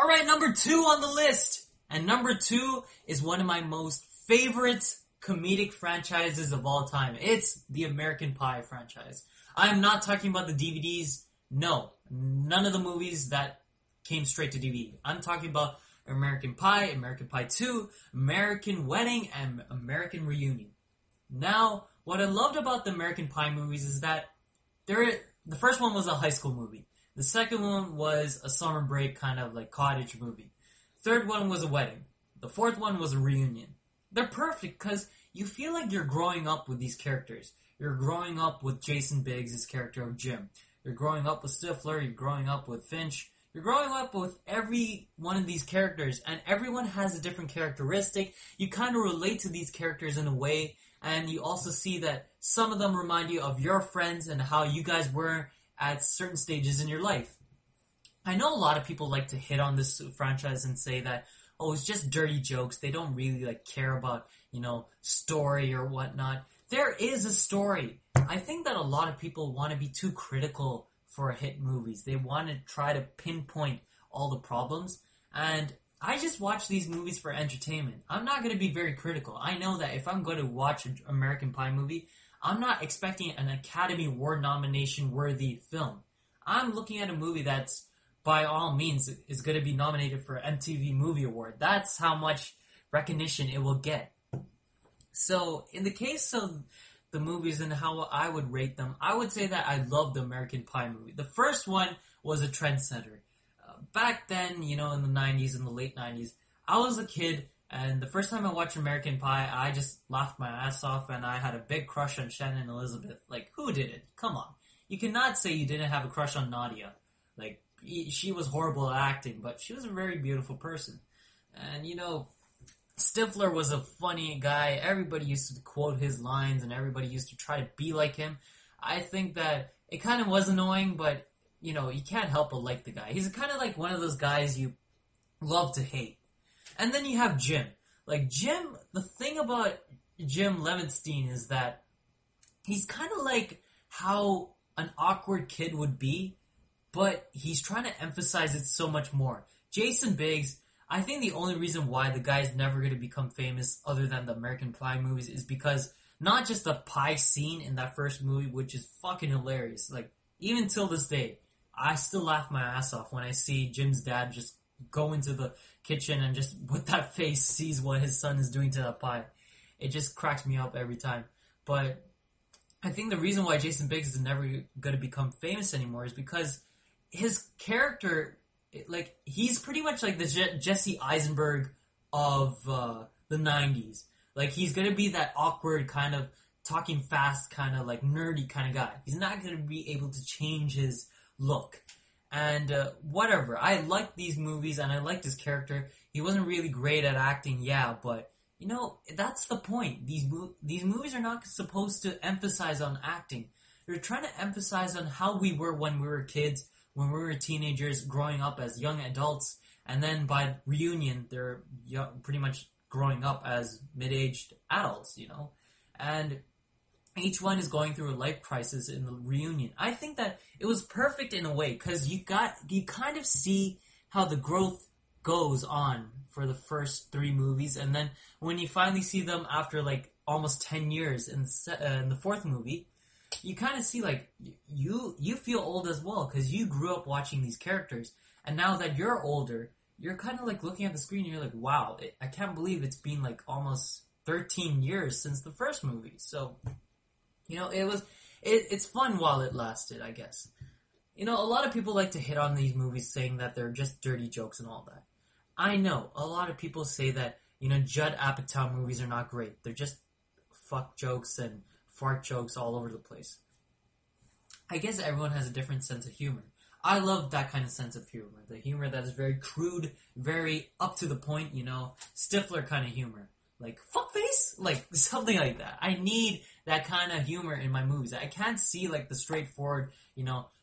Alright, number 2 on the list. And number 2 is one of my most favorite comedic franchises of all time. It's the American Pie franchise. I'm not talking about the DVDs. No, none of the movies that came straight to DVD. I'm talking about American Pie, American Pie 2, American Wedding, and American Reunion. Now, what I loved about the American Pie movies is that the first one was a high school movie. The second one was a summer break kind of like cottage movie. Third one was a wedding. The fourth one was a reunion. They're perfect because you feel like you're growing up with these characters. You're growing up with Jason Biggs' character of Jim. You're growing up with Stifler. You're growing up with Finch. You're growing up with every one of these characters, and everyone has a different characteristic. You kind of relate to these characters in a way, and you also see that some of them remind you of your friends and how you guys were at certain stages in your life. I know a lot of people like to hit on this franchise and say that, oh, it's just dirty jokes. They don't really care about, story or whatnot. There is a story. I think that a lot of people want to be too critical for hit movies. They want to try to pinpoint all the problems. And I just watch these movies for entertainment. I'm not going to be very critical. I know that if I'm going to watch an American Pie movie, I'm not expecting an Academy Award nomination worthy film. I'm looking at a movie that's, by all means, is going to be nominated for MTV Movie Award. That's how much recognition it will get. So, in the case of the movies and how I would rate them, I would say that I love the American Pie movie. The first one was a trendsetter. Back then, in the 90s, in the late 90s, I was a kid, and the first time I watched American Pie, I just laughed my ass off, and I had a big crush on Shannon Elizabeth. Who didn't? Come on. You cannot say you didn't have a crush on Nadia. She was horrible at acting, but she was a very beautiful person. And, Stifler was a funny guy. Everybody used to quote his lines, and everybody used to try to be like him. I think that it kind of was annoying, but, you can't help but like the guy. He's kind of like one of those guys you love to hate. And then you have Jim. Jim, the thing about Jim Levenstein is that he's kind of like how an awkward kid would be, but he's trying to emphasize it so much more. Jason Biggs, I think the only reason why the guy's never going to become famous other than the American Pie movies is because not just the pie scene in that first movie, which is fucking hilarious. Even till this day, I still laugh my ass off when I see Jim's dad just go into the kitchen and just with that face sees what his son is doing to that pie. It just cracks me up every time. But I think the reason why Jason Biggs is never going to become famous anymore is because his character, he's pretty much like the Jesse Eisenberg of the 90s. He's going to be that awkward kind of talking fast kind of nerdy kind of guy. He's not going to be able to change his look. And whatever. I like these movies and I liked his character. He wasn't really great at acting, yeah, but that's the point. These movies are not supposed to emphasize on acting. They're trying to emphasize on how we were when we were kids, when we were teenagers, growing up as young adults, and then by reunion, they're pretty much growing up as mid-aged adults, And each one is going through a life crisis in the reunion. I think that it was perfect in a way, because you kind of see how the growth goes on for the first 3 movies, and then when you finally see them after almost 10 years in the fourth movie, you kind of see you feel old as well because you grew up watching these characters, and now that you're older, you're kind of looking at the screen and you're like, wow, I can't believe it's been almost 13 years since the first movie. So, it's fun while it lasted, I guess. A lot of people like to hit on these movies saying that they're just dirty jokes and all that. I know a lot of people say that Judd Apatow movies are not great. They're just fuck jokes and fart jokes all over the place. I guess everyone has a different sense of humor. I love that kind of sense of humor. The humor that is very crude, very up to the point, Stifler kind of humor. Fuckface? Something like that. I need that kind of humor in my movies. I can't see, the straightforward,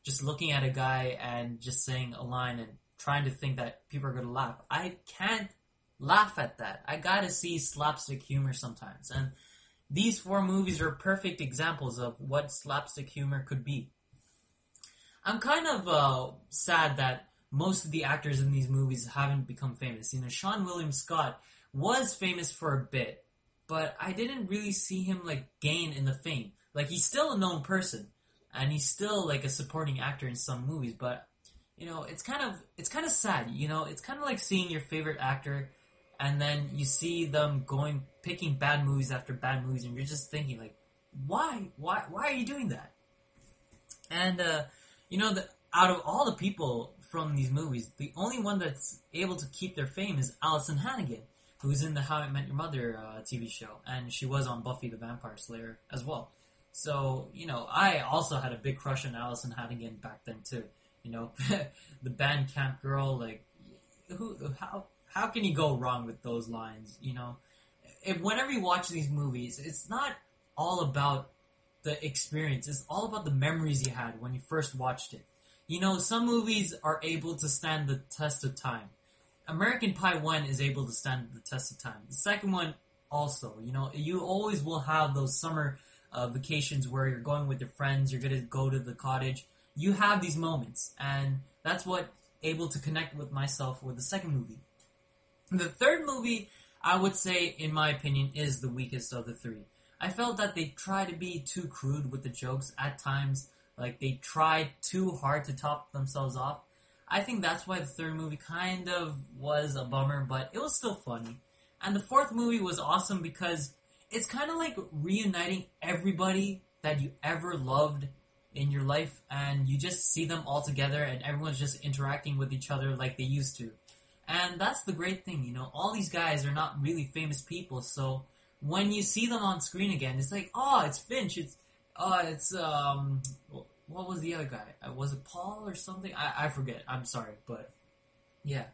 just looking at a guy and just saying a line and trying to think that people are going to laugh. I can't laugh at that. I gotta see slapstick humor sometimes. And these 4 movies are perfect examples of what slapstick humor could be. I'm kind of sad that most of the actors in these movies haven't become famous. You know, Sean William Scott was famous for a bit, but I didn't really see him like gain in the fame. Like he's still a known person, and he's still like a supporting actor in some movies. But you know, it's kind of sad. You know, it's kind of like seeing your favorite actor, and then you see them picking bad movies after bad movies, and you're just thinking like, why are you doing that? And you know, out of all the people from these movies, the only one that's able to keep their fame is Allison Hannigan, who's in the How I Met Your Mother TV show, and she was on Buffy the Vampire Slayer as well. So you know, I also had a big crush on Allison Hannigan back then too. You know, the band Camp Girl, like, how can you go wrong with those lines? You know, whenever you watch these movies, it's not all about the experience. It's all about the memories you had when you first watched it. You know, some movies are able to stand the test of time. American Pie 1 is able to stand the test of time. The second one also. You know, you always will have those summer vacations where you're going with your friends, you're going to go to the cottage. You have these moments, and that's what able to connect with myself with the second movie. The third movie, I would say, in my opinion, is the weakest of the three. I felt that they try to be too crude with the jokes at times. Like, they tried too hard to top themselves off. I think that's why the third movie kind of was a bummer, but it was still funny. And the fourth movie was awesome because it's kind of like reuniting everybody that you ever loved in your life, and you just see them all together, and everyone's just interacting with each other like they used to. And that's the great thing, you know, all these guys are not really famous people, so when you see them on screen again, it's like, oh, it's Finch, what was the other guy? Was it Paul or something? I forget, I'm sorry, but yeah.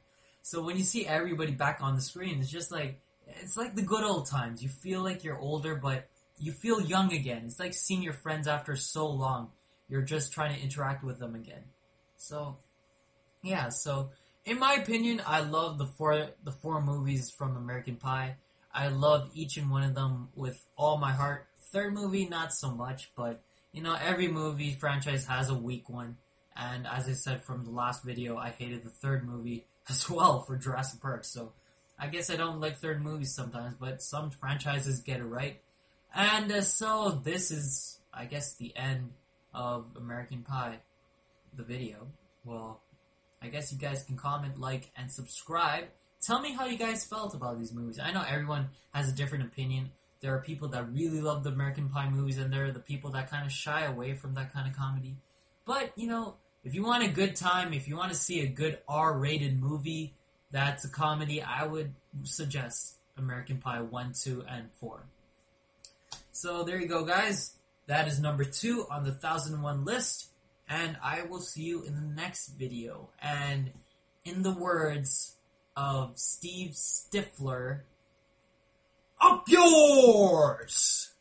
So when you see everybody back on the screen, it's like the good old times. You feel like you're older, but you feel young again. It's like seeing your friends after so long. You're just trying to interact with them again. So, yeah, so in my opinion, I love the four movies from American Pie. I love each and one of them with all my heart. Third movie, not so much, but you know, every movie franchise has a weak one. And as I said from the last video, I hated the third movie as well for Jurassic Park. So I guess I don't like third movies sometimes, but some franchises get it right. And so this is, I guess, the end of American Pie, the video. Well, I guess you guys can comment, like, and subscribe. Tell me how you guys felt about these movies. I know everyone has a different opinion. There are people that really love the American Pie movies, and there are the people that kind of shy away from that kind of comedy. But, you know, if you want a good time, if you want to see a good R-rated movie that's a comedy, I would suggest American Pie 1, 2, and 4. So there you go, guys. That is number 2 on the 1001 list. And I will see you in the next video. And in the words of Steve Stifler, up yours!